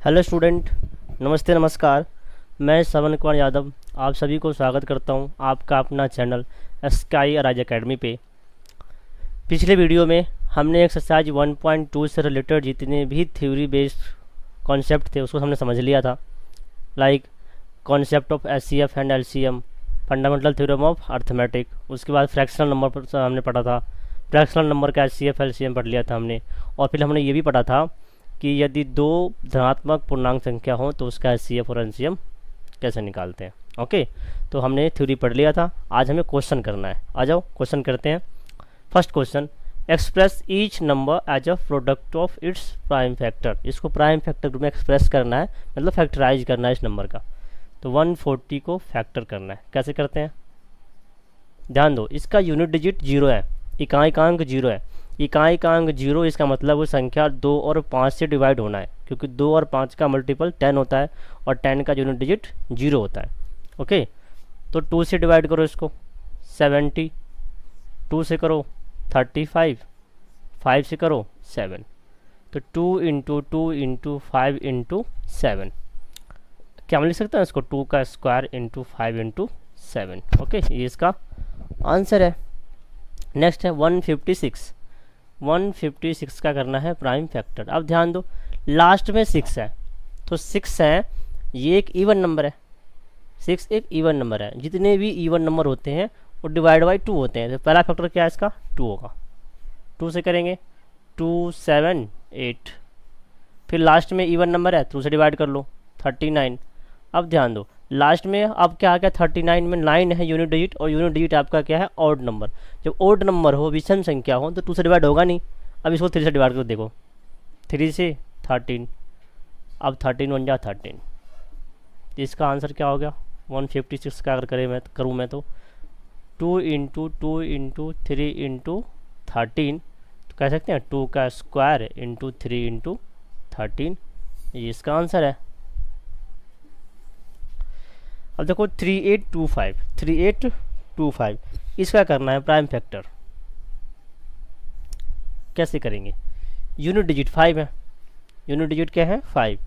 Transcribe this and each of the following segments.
Hello student, नमस्ते नमस्कार। मैं श्रवण कुमार यादव आप सभी को स्वागत करता हूं आपका अपना चैनल स्काई राज एकेडमी पे। पिछले वीडियो में हमने एक्सरसाइज 1.2 से रिलेटेड जितने भी थ्योरी बेस्ड कॉन्सेप्ट थे उसको हमने समझ लिया था। Like concept of HCF and LCM, fundamental theorem of arithmetic, उसके बाद फ्रैक्शनल नंबर पर हमने पढ़ा था। फ्रैक्शनल नंबर का एचसीएफ एलसीएम पढ़ लिया था हमने। और फिर हमने ये भी पढ़ा था कि यदि दो धनात्मक पूर्णांक संख्या हो तो उसका एचसीएफ और एलसीएम कैसे निकालते हैं। ओके, तो हमने थ्योरी पढ़ लिया था। आज हमें क्वेश्चन करना है। आ जाओ क्वेश्चन करते हैं। First question, express each number as a product of its prime factor. इसको प्राइम फैक्टर रूप में एक्सप्रेस करना है, मतलब फैक्टराइज करना है इस नंबर का। तो 140 को फैक्टर करना है। कैसे करते हैं, ध्यान दो। इसका यूनिट डिजिट 0 है, इकाइकांक 0 है। इकाइकांक 0 इसका मतलब वो संख्या 2 और 5 से डिवाइड होना है, क्योंकि 2 और 5 का मल्टीपल 10 होता है और 10 का यूनिट डिजिट 0 होता है। ओके, तो 2 से डिवाइड करो इसको 70, 2 से करो 35, 5 से करो 7। तो 2 इंटू 2 इंटू 5 इंटू 7, क्या हम लिख सकते हैं इसको 2 का स्क्वायर इंटू 5 इंटू 7। ओके, ये इसका आंसर है। नेक्स्ट है 156। 156 का करना है प्राइम फैक्टर। अब ध्यान दो, लास्ट में 6 है, तो 6 है, ये एक इवन नंबर है। 6 एक इवन नंबर है। जितने भी इवन नंबर होते हैं वो डिवाइड बाई 2 होते हैं। तो पहला फैक्टर क्या है इसका, 2 होगा। 2 से करेंगे 2 7 8, फिर लास्ट में इवन नंबर है, 2 से डिवाइड कर लो 39। अब ध्यान दो, लास्ट में अब क्या आ गया, 39 में 9 है यूनिट डिजिट, और यूनिट डिजिट आपका क्या है, ऑड नंबर। जब ऑड नंबर हो, विषम संख्या हो, तो 2 से डिवाइड होगा नहीं। अब इसको 3 से डिवाइड कर देखो, 3 से 13, अब 13 बन जा 13। इसका आंसर क्या हो गया 156 का। अगर करूँ मैं तो 2 इंटू 2 इंटू 3 इंटू 13, तो कह सकते हैं 2 का स्क्वायर इंटू 3 इंटू 13, ये इसका आंसर है। अब देखो 3825 इसका करना है प्राइम फैक्टर। कैसे करेंगे, यूनिट डिजिट 5 है। यूनिट डिजिट क्या है, 5।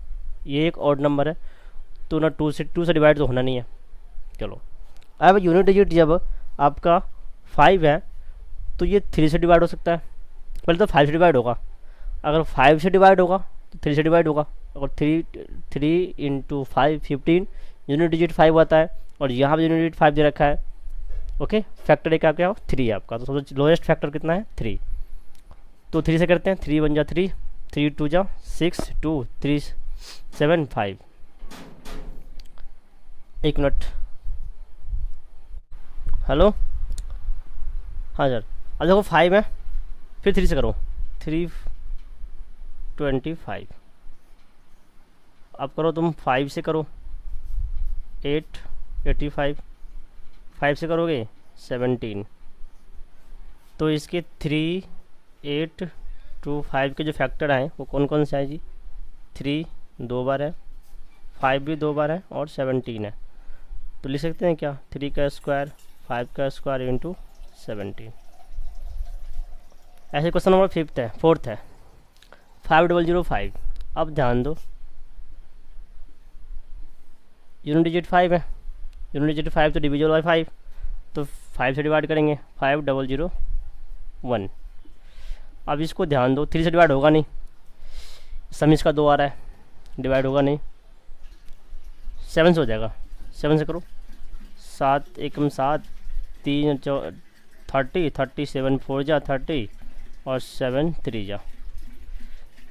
ये एक ऑड नंबर है, तो ना 2 से डिवाइड तो होना नहीं है। चलो, अब यूनिट डिजिट जब आपका 5 है तो ये 3 से डिवाइड हो सकता है। पहले तो 5 से डिवाइड होगा, अगर 5 से डिवाइड होगा तो 3 से डिवाइड होगा। अगर 3 इंटू 5 15, यूनिट डिजिट 5 आता है, और यहाँ पर यूनिट डिजिट 5 दे रखा है। ओके, फैक्टर एक क्या हो 3 है आपका, तो सबसे लोएस्ट फैक्टर कितना है 3। तो 3 से करते हैं, 3 बन जा 3, 3 2 जा 6, 2 3 7 5। एक मिनट, हेलो, हाँ सर। अब देखो 5 है, फिर 3 से करो 325। अब करो तुम 5 से करो 885, 5 से करोगे 17। तो इसके 3 8 2 5 के जो फैक्टर आए वो कौन कौन से हैं जी, 3 2 बार है, 5 भी 2 बार है, और 17 है। तो लिख सकते हैं क्या, 3 का स्क्वायर 5 का स्क्वायर इंटू 17। ऐसे क्वेश्चन नंबर 4th है 5005। अब ध्यान दो, यूनिट डिजिट 5 है, यूनिट डिजिट 5 तो डिविजल बाई 5, तो 5 से डिवाइड करेंगे 5001। अब इसको ध्यान दो, 3 से डिवाइड होगा नहीं, सम इसका 2 आ रहा है, डिवाइड होगा नहीं। 7 से हो जाएगा, 7 से करो 7 1 7 3 30, 37 4 जा 30, और 7 3 जा।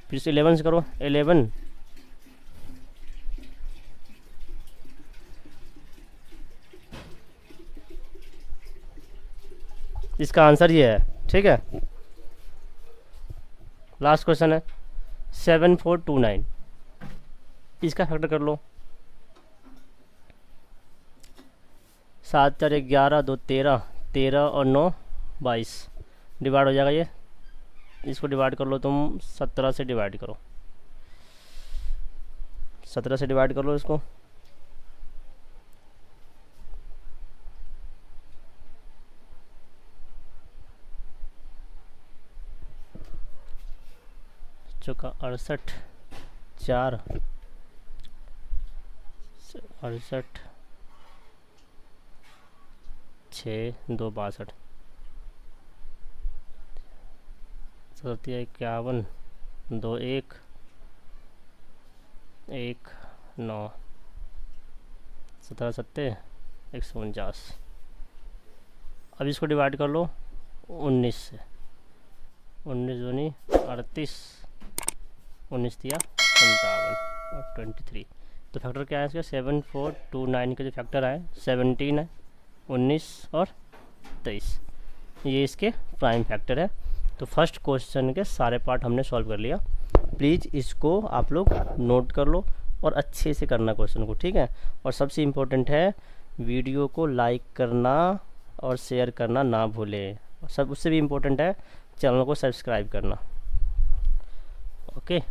फिर से 11 से करो 11, इसका आंसर ये है। ठीक है, लास्ट क्वेश्चन है 7429। इसका फैक्टर कर लो, 7 4 11 2 13, 13 और 9 22, डिवाइड हो जाएगा ये। इसको डिवाइड कर लो तुम 17 से, डिवाइड करो 17 से, डिवाइड कर लो इसको। चौका 68 4 68 6 2 62 37 51 2 1 1 9 17 70 149। अब इसको डिवाइड कर लो 19 से, 19 दूनी 38, 19 दिया 57 और 23। तो फैक्टर क्या है इसका 7429 का जो फैक्टर है 17 है, 19 और 23, ये इसके प्राइम फैक्टर है। तो फर्स्ट क्वेश्चन के सारे पार्ट हमने सॉल्व कर लिया। प्लीज़ इसको आप लोग नोट कर लो और अच्छे से करना क्वेश्चन को, ठीक है। और सबसे इम्पोर्टेंट है वीडियो को लाइक करना और शेयर करना ना भूलें। सब उससे भी इम्पोर्टेंट है चैनल को सब्सक्राइब करना। Okay,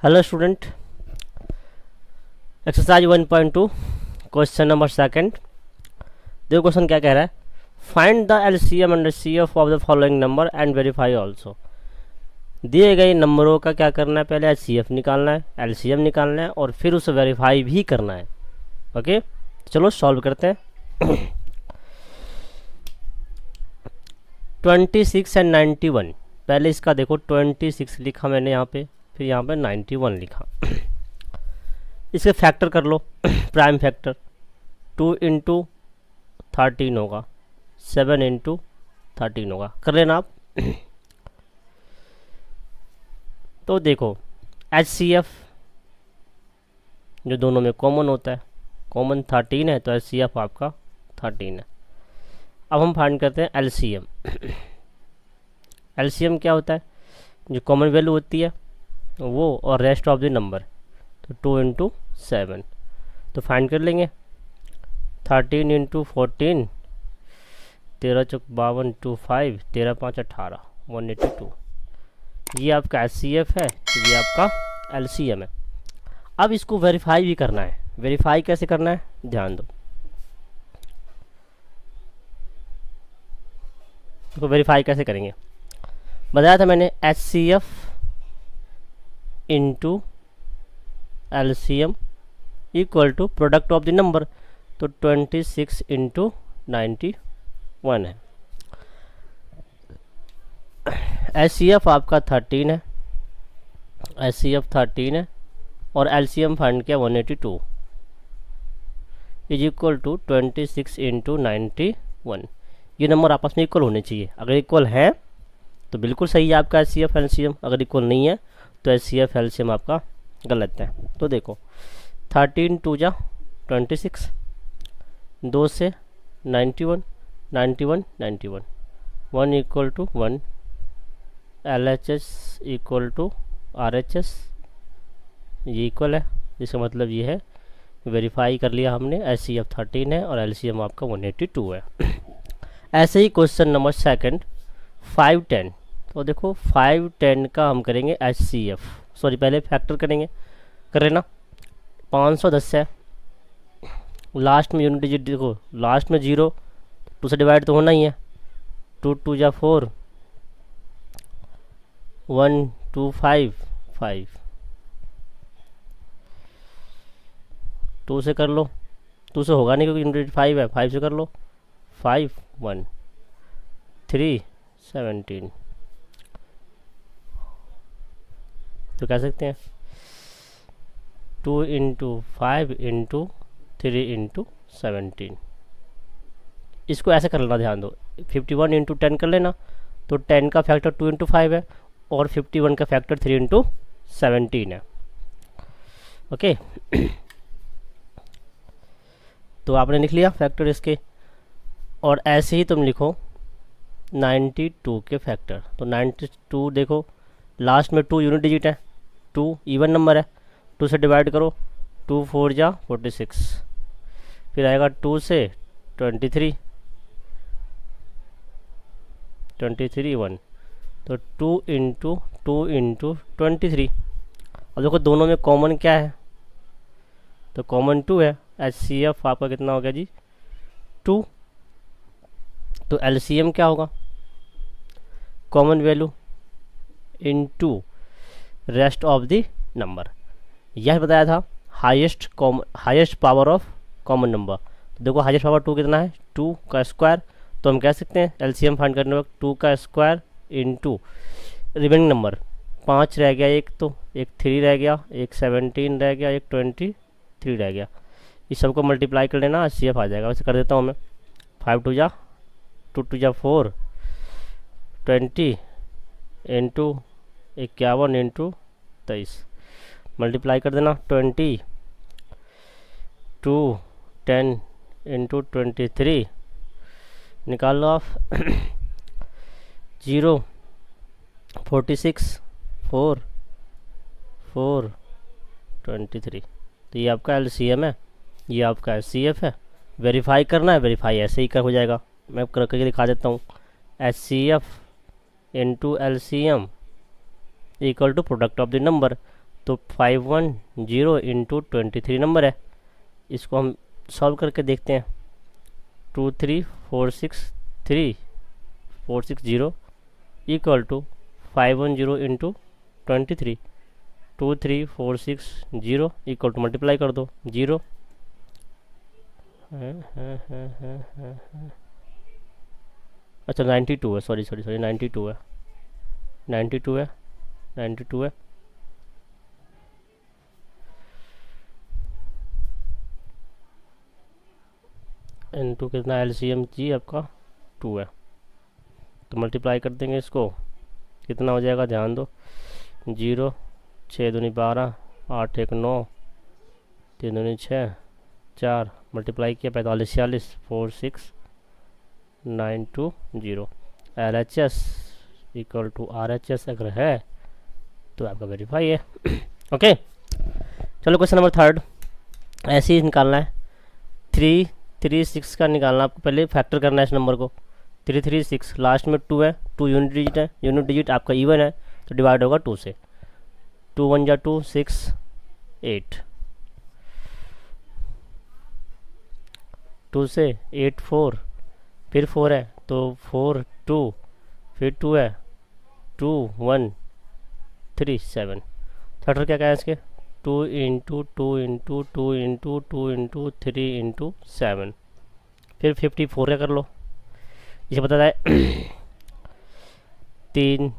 hello student, exercise 1.2 question number second. देखो क्वेश्चन क्या कह रहा है, find the LCM and HCF of the following number and verify also. दिए गए नंबरों का क्या करना है, पहले एचसीएफ निकालना है, एलसीएम निकालना है और फिर उसे वेरीफाई भी करना है। ओके, चलो सॉल्व करते हैं। 26 एंड 91, पहले इसका देखो 26 लिखा मैंने यहाँ पे, फिर यहाँ पे 91 लिखा। इसके फैक्टर कर लो, प्राइम फैक्टर 2 इंटू 13 होगा, 7 इंटू 13 होगा, कर लेना आप। तो देखो एचसीएफ जो दोनों में कॉमन होता है, कॉमन 13 है तो एचसीएफ आपका 13 है। अब हम फाइंड करते हैं एलसीएम। एलसीएम क्या होता है, जो कॉमन वैल्यू होती है वो और रेस्ट ऑफ द नंबर, तो 2 इंटू 7, तो फाइंड कर लेंगे। 13 इंटू 14, 13 चौक 52, 25, 13 5 18, 182। ये आपका एचसीएफ है, ये आपका एलसीएम है। अब इसको वेरीफाई भी करना है। वेरीफाई कैसे करना है ध्यान दो। इसको वेरीफाई कैसे करेंगे, बताया था मैंने, HCF into LCM equal to product of the number, तो 26 इंटू 91 है। एचसीएफ आपका 13 है, एचसीएफ 13 है और एलसीएम फाइंड किया 182 इज इक्वल टू 26 इंटू 91। ये नंबर आपस में इक्वल होने चाहिए। अगर इक्वल है तो बिल्कुल सही है आपका एचसीएफ एलसीएम, अगर इक्वल नहीं है तो एचसीएफ एलसीएम आपका गलत है। तो देखो 13 2 जा 26, 2 से 91, 91 91, 1 equal to 1, LHS equal to RHS, ये इक्वल है, जिसका मतलब ये है वेरीफाई कर लिया हमने, एचसीएफ 13 है और एलसीएम आपका 182 है। ऐसे ही क्वेश्चन नंबर सेकंड 5 10, तो देखो 5 10 का हम करेंगे एचसीएफ, सॉरी पहले फैक्टर करेंगे, कर लेना। 510 है, लास्ट में यूनिट डिजिट देखो, लास्ट में 0, 2 से डिवाइड तो होना ही है, 2 2 जा 4, 1 2 5 5, 2 से कर लो, 2 से होगा नहीं क्योंकि यूनिट 5 है, 5 से कर लो, 5 1 3 17, तो कह सकते हैं 2 इंटू 5 इंटू 3 इंटू 17। इसको ऐसे कर लेना, ध्यान दो, 51 इंटू 10 कर लेना, तो 10 का फैक्टर 2 इंटू 5 है और 51 का फैक्टर 3 इंटू 17 है। ओके, तो आपने लिख लिया फैक्टर इसके, और ऐसे ही तुम लिखो 92 के फैक्टर। तो 92 देखो, लास्ट में 2 यूनिट डिजिट है, 2 इवन नंबर है, 2 से डिवाइड करो, 2 4 जा 46, फिर आएगा 2 से 23 1, तो 2 इंटू 23। अब देखो दोनों में कॉमन क्या है, तो कॉमन 2 है, HCF आपका कितना हो गया जी 2। तो LCM क्या होगा, common value into rest of the number. यह बताया था highest power of common number. तो देखो हाईएस्ट पावर 2 कितना है, 2 का स्क्वायर। तो हम कह सकते हैं LCM फाइंड करने वक्त 2 का स्क्वायर इनटू रिमेनिंग नंबर 5 रह गया, एक तो एक 3 रह गया, एक 17 रह गया, एक 23 रह गया। इस सबको मल्टीप्लाई कर लेना, HCF आ जाएगा। वैसे कर देता हूँ मैं, 5 2 जा 2 2 जा 4 20 इंटू 51 इंटू 23 मल्टीप्लाई कर देना 20 2 10 इंटू 23 निकाल लो आप 0 46 4 4 23। तो ये आपका LCM है, ये आपका HCF है। वेरीफाई करना है, वेरीफाई ऐसे ही कर हो जाएगा। मैं करके दिखा देता हूँ। HCF into LCM equal to product of the number. तो 510 इंटू 23 नंबर है। इसको हम सॉल्व करके देखते हैं। 23463 equal to 510 into 23 23460 equal to multiply कर दो 0 अच्छा 92 है, सॉरी 92 है 92 है 92 है। इनटू कितना LCM जी आपका 2 है। तो मल्टीप्लाई कर देंगे इसको, कितना हो जाएगा ध्यान दो। 0 6 दूनी 12 8 1 9 3 दूनी 6 4 मल्टीप्लाई किया 45 46 4 6 9 2 0। LHS इक्वल टू RHS अगर है तो आपका वेरीफाई है। ओके चलो क्वेश्चन नंबर 3 ऐसे ही निकालना है। 336 का निकालना, आपको पहले फैक्टर करना है इस नंबर को। 336 लास्ट में 2 है, 2 यूनिट डिजिट है, यूनिट डिजिट आपका इवन है तो डिवाइड होगा 2 से। 2 1 जा 2 6 8 2 से 8 4 फिर 4 है तो 4 2 फिर 2 है 2 1 3 7। फैक्टर क्या है इसके 2 into 2 into 2 into 2 into 3 into 7 फिर 54 का कर लो। इसे बताता है 3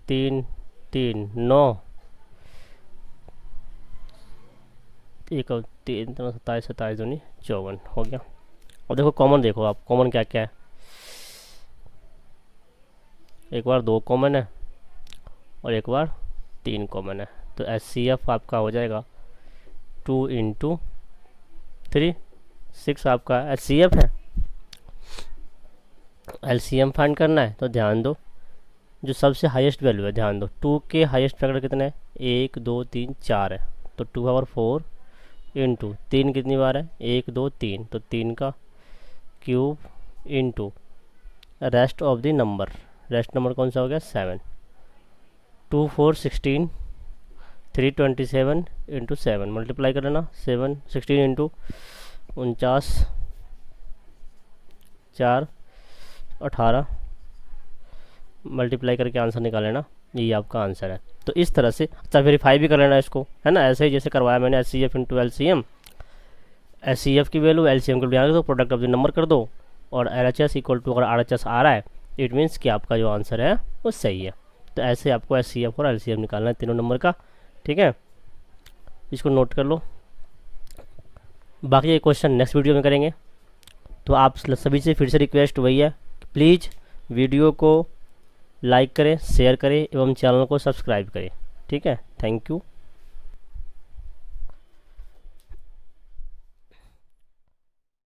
3 3 9 एक 3 27 27 दूनी 54 हो गया। अब देखो कॉमन, देखो आप कॉमन क्या क्या है। एक बार 2 कॉमन है और एक बार 3 कॉमन है। तो HCF आपका हो जाएगा 2 इंटू 3 6 आपका HCF है। LCM फाइंड करना है तो ध्यान दो जो सबसे हाईएस्ट वैल्यू है, ध्यान दो 2 के हाईएस्ट फैक्टर कितने हैं 1 2 3 4 है। तो 2 पावर 4 इंटू 3 कितनी बार है 1 2 3 तो 3 का cube into rest of the number. Rest number कौन सा हो गया 7। 2 4 16 327 इंटू 7 मल्टीप्लाई कर लेना 7 16 इंटू 49 4 18 मल्टीप्लाई करके आंसर निकाल लेना, ये आपका आंसर है। तो इस तरह से अच्छा वेरीफाई भी कर लेना इसको, है ना, ऐसे ही जैसे करवाया मैंने HCF इंटू LCM। HCF की वैल्यू LCM को बना दो, प्रोडक्ट ऑफ द नंबर कर दो और LHS इक्वल टू अगर RHS आ रहा है इट मीन्स कि आपका जो आंसर है वो सही है। तो ऐसे आपको HCF और LCM निकालना है तीनों नंबर का, ठीक है। इसको नोट कर लो। बाकी ये क्वेश्चन नेक्स्ट वीडियो में करेंगे। तो आप सभी से फिर से रिक्वेस्ट वही है, प्लीज़ वीडियो को लाइक करें, शेयर करें एवं चैनल को सब्सक्राइब करें, ठीक है। Thank you.